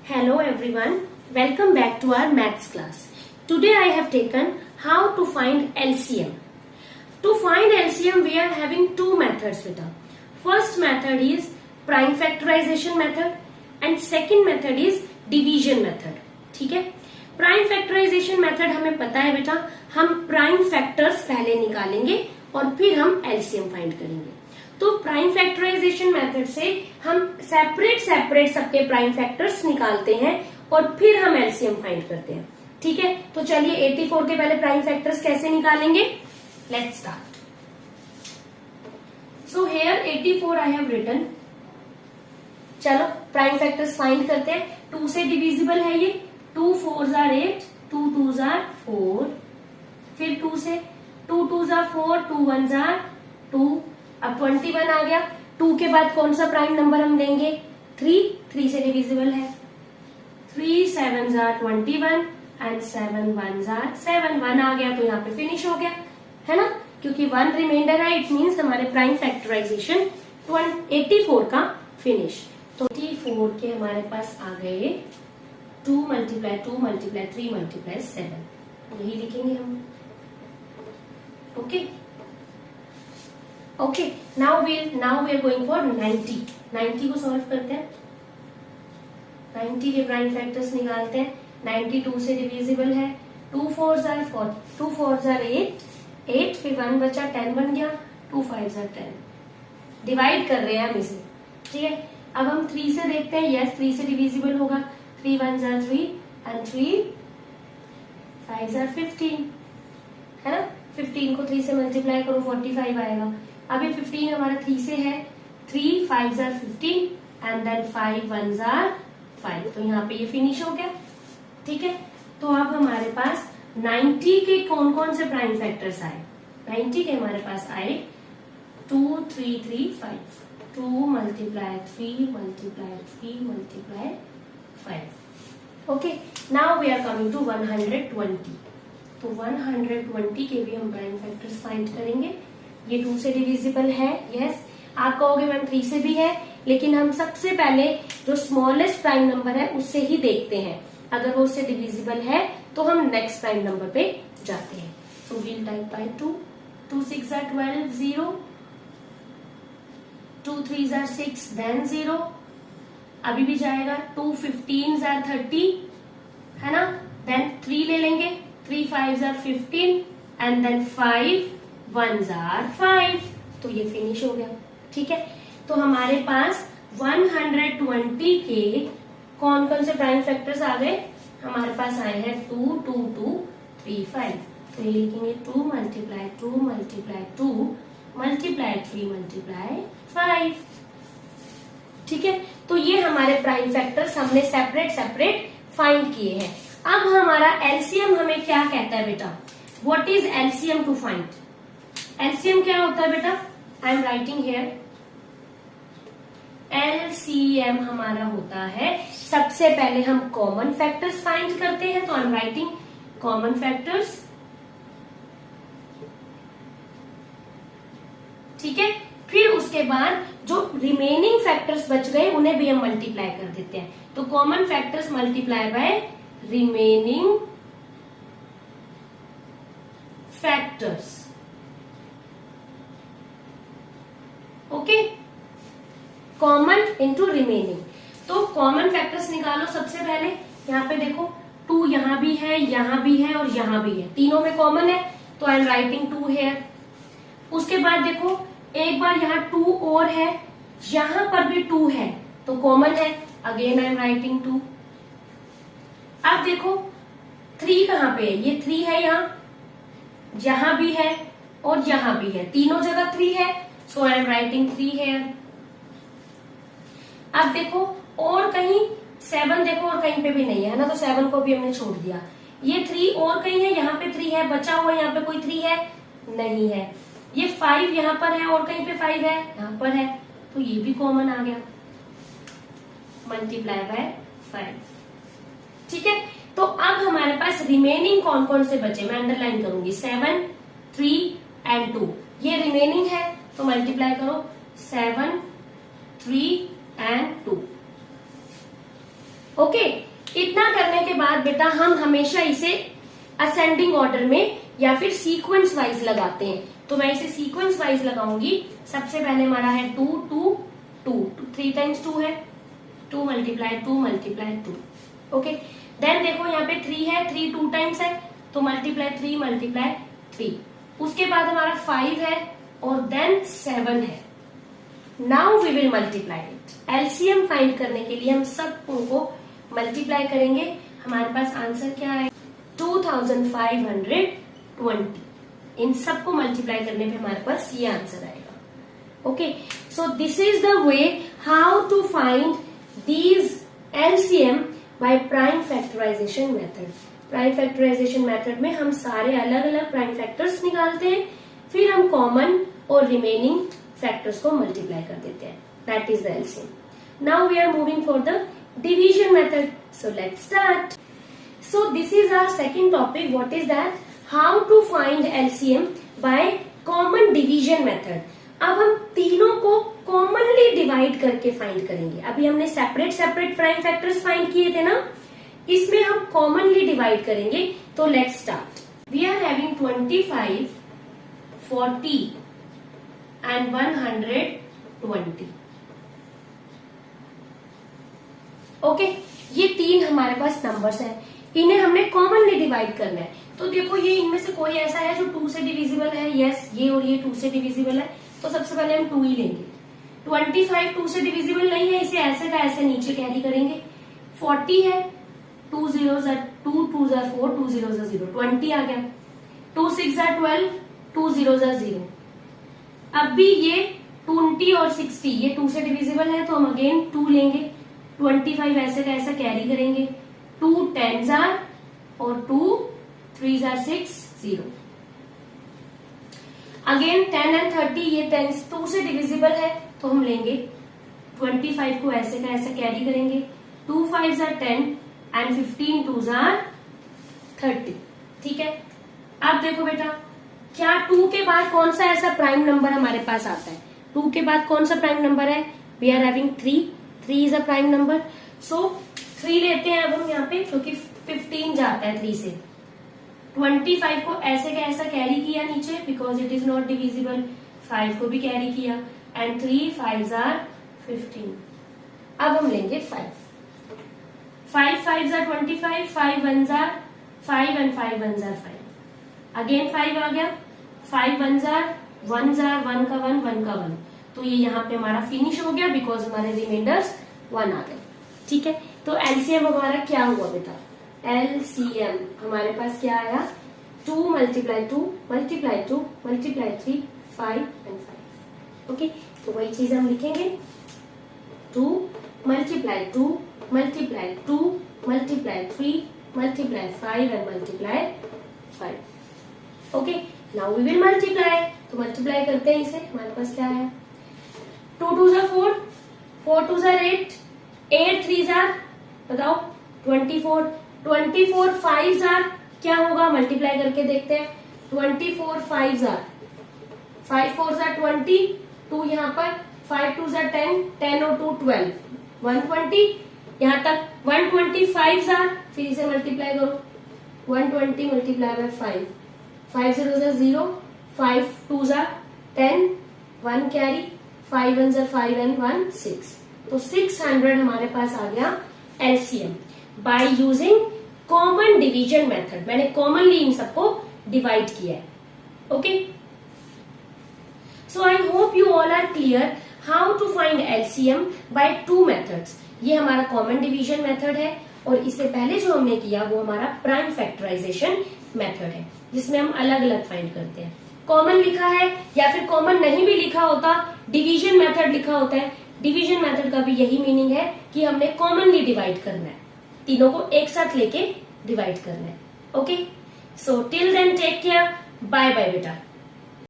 Hello everyone, welcome back to our maths class. Today I have taken how to find LCM. To find LCM we are having two methods with us. First method is prime factorization method and second method is division method. ठीक है, prime factorization method हमें पता है बेटा, हम prime factors पहले निकालेंगे और फिर हम एलसीएम फाइंड करेंगे. तो प्राइम फैक्टराइजेशन मेथड से हम सेपरेट सबके प्राइम फैक्टर्स निकालते हैं और फिर हम एलसीएम फाइंड करते हैं. ठीक है, तो चलिए 84 के पहले प्राइम फैक्टर्स कैसे निकालेंगे, let's start. So here 84 I have written. चलो प्राइम फैक्टर्स फाइंड करते हैं. 2 से डिविजिबल है ये, 2 4s are 8, 2 2s are 4. फिर 2 से 2 2s are 4, 2 1s are 2. अब 21 आ गया. 2 के बाद कौन सा प्राइम नंबर हम लेंगे, 3 से डिविजिबल है. 3 7s are 21 and 7 1s are 7. 1 आ गया तो यहाँ पे फिनिश हो गया है ना, क्योंकि 1 रिमाइंडर है. इट मीन्स हमारे प्राइम फैक्टराइजेशन 84 का फिनिश. तो 84 के हमारे पास आ गए 2 multiply 2 multiply 3 multiply 7. यही लिखेंगे हम. Okay okay, now we are going for 90. 90 को सॉल्व करते हैं. 90 के प्राइम फैक्टर्स निकालते हैं. 92 से डिविजिबल है. 2 4s are 4, 2 4s are 8, फिर 1 बचा 10 बन गया. 2 5s are 10. डिवाइड कर रहे हैं हम इसे. ठीक है, अब हम 3 से देखते हैं. यस 3 से डिविजिबल होगा. 3 1s are 3 and 3 5s are 15 है ना. 15 को 3 से मल्टीप्लाई करो 45 आएगा. अभी 15 हमारा 3 से है. 3 5s are 15 and then 5 1s are 5. तो यहाँ पे ये फिनिश हो गया. ठीक है, तो अब हमारे पास 90 के कौन कौन से प्राइम फैक्टर्स आए. 90 के हमारे पास आए 2 3 3 5. 2 multiply 3 multiply 3 multiply 5. Okay, now we are coming to 120. तो 120 के भी हम प्राइम फैक्टर्स फाइंड करेंगे. ये 2 से डिविजिबल है. यस, आप कहोगे मैम 3 से भी है, लेकिन हम सबसे पहले जो स्मॉलेस्ट प्राइम नंबर है उससे ही देखते हैं. अगर वो उससे डिविजिबल है तो हम नेक्स्ट प्राइम नंबर पे जाते हैं. So we'll type by 2. 2 6 are 12 0. 2 3s are 6 then 0. अभी भी जाएगा. 2 15s are 30 है ना. देन 3 ले लेंगे. 3 5s are 15 and then 5 1s are 5. तो ये फिनिश हो गया. ठीक है, तो हमारे पास 120 के कौन कौन से प्राइम फैक्टर्स आ गए. हमारे पास आए हैं 2 2 2 3 5. तो ये लिखेंगे 2 multiply 2 multiply 2 multiply 3 multiply 5. ठीक है, तो ये हमारे प्राइम फैक्टर्स हमने सेपरेट फाइंड किए हैं. अब हमारा एलसीएम हमें क्या कहता है बेटा, what is LCM two find. LCM क्या होता है बेटा, I am writing here. LCM हमारा होता है, सबसे पहले हम कॉमन फैक्टर्स फाइंड करते हैं. तो I am writing common factors. ठीक है, फिर उसके बाद जो रिमेनिंग फैक्टर्स बच गए उन्हें भी हम मल्टीप्लाई कर देते हैं. तो common factors multiply by remaining factors. Okay, common into remaining. तो कॉमन फैक्टर्स निकालो सबसे पहले. यहाँ पे देखो 2 यहाँ भी है, यहाँ भी है और यहाँ भी है. तीनों में कॉमन है तो आई एम राइटिंग 2 हेयर. उसके बाद देखो एक बार यहाँ 2 और है, यहाँ पर भी 2 है तो कॉमन है. Again I am writing 2. अब देखो 3 कहाँ पे है, ये 3 है यहाँ भी है और यहाँ भी है. तीनों जगह 3 है. सो आई एम राइटिंग 3 हेयर. अब देखो और कहीं 7 देखो और कहीं पे भी नहीं है ना, तो 7 को भी हमने छोड़ दिया. ये 3 और कहीं है, यहाँ पे 3 है, बचा हुआ यहाँ पे कोई 3 है नहीं है. ये 5 यहाँ पर है और कहीं पे 5 है, यहाँ पर है, तो ये भी कॉमन आ गया. Multiply by 5. ठीक है, तो अब हमारे पास रिमेनिंग कौन कौन से बचे, मैं अंडरलाइन करूंगी. 7 3 एंड 2 ये रिमेनिंग है. तो मल्टीप्लाई करो 7 3 एंड 2. ओके, इतना करने के बाद बेटा हम हमेशा इसे असेंडिंग ऑर्डर में या फिर सीक्वेंस वाइज लगाते हैं। तो मैं इसे सीक्वेंस वाइज लगाऊंगी। सबसे पहले हमारा है 2 2 2, 3 टाइम्स 2 है, 2 मल्टीप्लाई 2 मल्टीप्लाई 2। ओके, देन देखो यहाँ पे 3 है, 3 2 टाइम्स है, तो मल्टीप्लाई 3 मल्टीप्लाई 3। उसके बाद हमारा 5 है और देन 7 है। Now we will multiply it. LCM find करने के लिए हम सबको मल्टीप्लाई करेंगे। हमारे पास आंसर क्या है? 2520। इन सबको मल्टीप्लाई करने पे हमारे पास ये आंसर आएगा। Okay, so this is the way how to find these LCM by prime factorization method. Prime factorization method में हम सारे अलग अलग प्राइम फैक्टर्स निकालते हैं, फिर हम कॉमन और रिमेनिंग फैक्टर्स को मल्टीप्लाई कर देते हैं। That is the LCM. Now we are moving for the division method. So let's start. So this is our second topic. What is that? How to find LCM by common division method. अब हम तीनों को commonly divide करके find करेंगे। अभी हमने separate separate prime factors find किए थे ना, इसमें हम कॉमनली डिवाइड करेंगे। तो let's start. We are having 25, 40 and 120। Okay, ये तीन हमारे पास नंबर्स हैं, इन्हें हमने कॉमनली डिवाइड करना है। तो देखो ये इनमें से कोई ऐसा है जो 2 से डिविजिबल है? यस, ये और ये 2 से डिविजिबल है, तो सबसे पहले हम 2 ही लेंगे। 25 2 से डिविजिबल नहीं है, इसे ऐसे का ऐसे नीचे कैरी करेंगे। 40 है, 2 zeros are 2, 2s are 4, 2 zeros are 0, 20 आ गया। 2 6 are 12, 2 zeros are 0। अब भी ये 20 और 60 ये 2 से डिविजिबल है, तो हम अगेन 2 लेंगे। 25 ऐसे का ऐसा कैरी करेंगे। 2 10s are और 2 3s are 6, 0। अगेन 10 एंड 30 ये 10 2 से डिविजिबल है, तो हम लेंगे 25 को ऐसे का ऐसा कैरी करेंगे। 2 5s are 10 and 15 2s are 30। ठीक है, अब देखो बेटा, क्या 2 के बाद कौन सा ऐसा प्राइम नंबर हमारे पास आता है? 2 के बाद कौन सा प्राइम नंबर है? We are having 3 is a prime number. So 3 लेते हैं अब हम यहाँ पे, क्योंकि 15 जाता है 3 से। 25 को ऐसे का ऐसा कैरी किया नीचे, because it is not divisible. 5 को भी कैरी किया एंड 3 5s are 15। अब हम लेंगे 5 5s are 25, 5 1s are 5 and 5 1s are 5। Again 5 आ गया, 5 1s are 1 का 1 1 का 1। तो ये यहाँ पे हमारा फिनिश हो गया, बिकॉज हमारे रिमाइंडर्स 1 आ गए। ठीक है, तो एलसीएम हमारा क्या हुआ बेटा? एलसीएम हमारे पास क्या आया? 2 multiply 2 multiply 2 multiply 3 5 and 5। Okay, तो वही चीज हम लिखेंगे। 2 multiply 2 multiply 2 multiply 3 multiply 5 and multiply 5। Okay, now we will multiply. तो मल्टीप्लाई करते हैं इसे। हमारे पास क्या है? 2 2s are 4, 4 2s are 8, 8 3s are बताओ 24, 24 5s are क्या होगा? मल्टीप्लाई करके देखते हैं। 24 5s are 5 4s are 20, 2 यहाँ पर 5 2s are 10, 10 और 2 12, 120। यहाँ तक 125 are, फिर इसे मल्टीप्लाई करो। 120 multiply by 5, 5 zeros are 0, 5 2s are 10, 1 carry, 5 1s are 5 and 1 6। तो 600 हमारे पास आ गया LCM by using common division method. मैंने कॉमनली इन सबको डिवाइड किया है। Okay, so I hope you all are clear how to find LCM by 2 methods. ये हमारा कॉमन डिवीजन मेथड है, और इससे पहले जो हमने किया वो हमारा प्राइम फैक्टराइजेशन मेथड है, जिसमें हम अलग अलग फाइंड करते हैं। कॉमन लिखा है या फिर कॉमन नहीं भी लिखा होता, डिवीजन मेथड लिखा होता है। डिवीजन मेथड का भी यही मीनिंग है कि हमने कॉमनली डिवाइड करना है, तीनों को एक साथ लेके डिवाइड करना है। Okay, so till then take care, bye bye बेटा।